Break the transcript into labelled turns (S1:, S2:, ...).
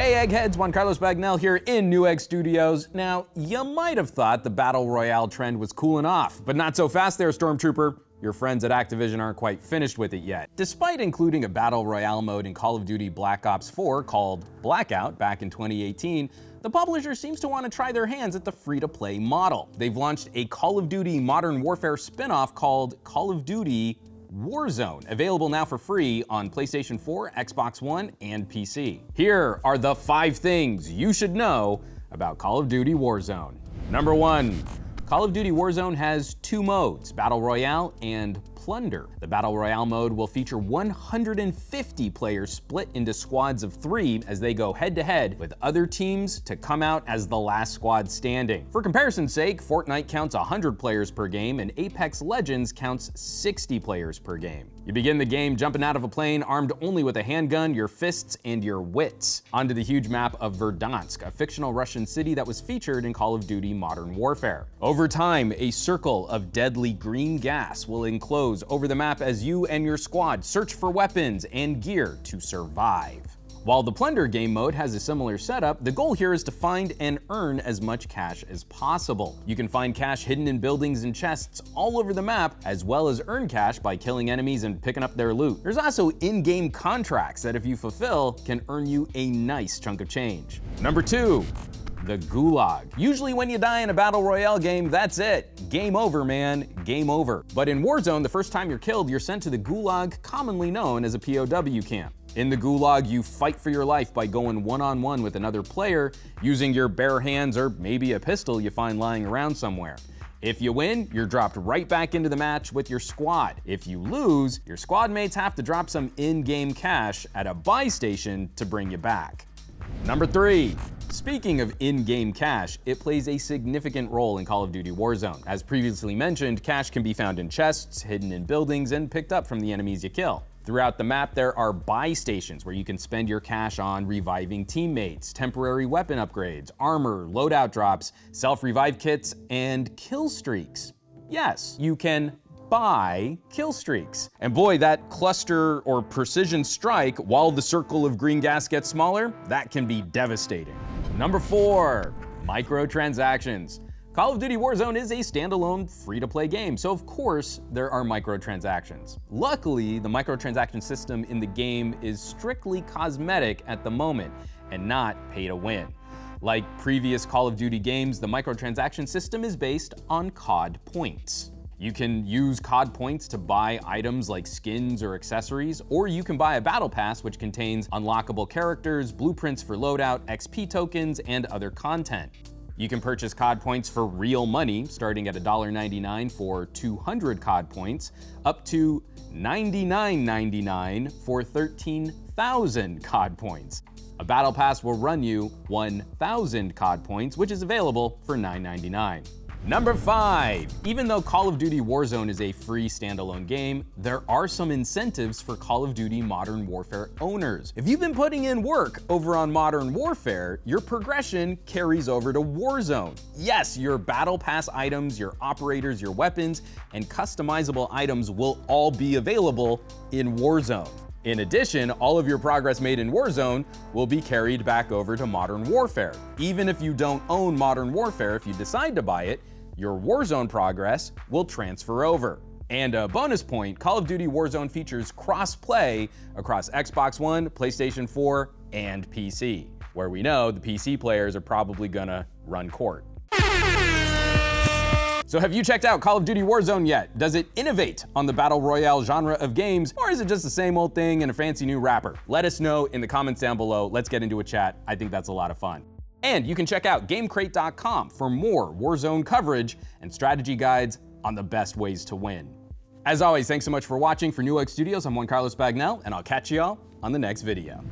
S1: Hey eggheads, Juan Carlos Bagnell here in Newegg Studios. Now, you might have thought the Battle Royale trend was cooling off, but not so fast there, Stormtrooper. Your friends at Activision aren't quite finished with it yet. Despite including a Battle Royale mode in Call of Duty Black Ops 4 called Blackout back in 2018, the publisher seems to want to try their hands at the free-to-play model. They've launched a Call of Duty Modern Warfare spin-off called Call of Duty Warzone, available now for free on PlayStation 4, Xbox One, and PC. Here are the 5 things you should know about Call of Duty Warzone. Number 1. Call of Duty Warzone has 2 modes, Battle Royale and Plunder. The Battle Royale mode will feature 150 players split into squads of 3 as they go head-to-head with other teams to come out as the last squad standing. For comparison's sake, Fortnite counts 100 players per game and Apex Legends counts 60 players per game. You begin the game jumping out of a plane armed only with a handgun, your fists, and your wits, onto the huge map of Verdansk, a fictional Russian city that was featured in Call of Duty Modern Warfare. Over time, a circle of deadly green gas will enclose over the map as you and your squad search for weapons and gear to survive. While the Plunder game mode has a similar setup, the goal here is to find and earn as much cash as possible. You can find cash hidden in buildings and chests all over the map, as well as earn cash by killing enemies and picking up their loot. There's also in-game contracts that, if you fulfill, can earn you a nice chunk of change. Number 2. The Gulag. Usually when you die in a Battle Royale game, that's it. Game over, man. Game over. But in Warzone, the first time you're killed, you're sent to the Gulag, commonly known as a POW camp. In the Gulag, you fight for your life by going one-on-one with another player, using your bare hands or maybe a pistol you find lying around somewhere. If you win, you're dropped right back into the match with your squad. If you lose, your squad mates have to drop some in-game cash at a buy station to bring you back. Number 3. Speaking of in-game cash, it plays a significant role in Call of Duty Warzone. As previously mentioned, cash can be found in chests, hidden in buildings, and picked up from the enemies you kill. Throughout the map, there are buy stations where you can spend your cash on reviving teammates, temporary weapon upgrades, armor, loadout drops, self-revive kits, and kill streaks. Yes, you can buy kill streaks. And boy, that cluster or precision strike while the circle of green gas gets smaller, that can be devastating. Number 4, microtransactions. Call of Duty Warzone is a standalone free-to-play game, so of course there are microtransactions. Luckily, the microtransaction system in the game is strictly cosmetic at the moment and not pay to win. Like previous Call of Duty games, the microtransaction system is based on COD points. You can use COD points to buy items like skins or accessories, or you can buy a battle pass which contains unlockable characters, blueprints for loadout, XP tokens, and other content. You can purchase COD points for real money, starting at $1.99 for 200 COD points, up to $99.99 for 13,000 COD points. A battle pass will run you 1,000 COD points, which is available for $9.99. Number 5. Even though Call of Duty Warzone is a free standalone game, there are some incentives for Call of Duty Modern Warfare owners. If you've been putting in work over on Modern Warfare, your progression carries over to Warzone. Yes, your battle pass items, your operators, your weapons, and customizable items will all be available in Warzone. In addition, all of your progress made in Warzone will be carried back over to Modern Warfare. Even if you don't own Modern Warfare, if you decide to buy it, your Warzone progress will transfer over. And a bonus point, Call of Duty Warzone features cross-play across Xbox One, PlayStation 4, and PC, where we know the PC players are probably gonna run court. So have you checked out Call of Duty Warzone yet? Does it innovate on the Battle Royale genre of games, or is it just the same old thing in a fancy new wrapper? Let us know in the comments down below. Let's get into a chat. I think that's a lot of fun. And you can check out GameCrate.com for more Warzone coverage and strategy guides on the best ways to win. As always, thanks so much for watching. For Newegg Studios, I'm Juan Carlos Bagnell, and I'll catch y'all on the next video.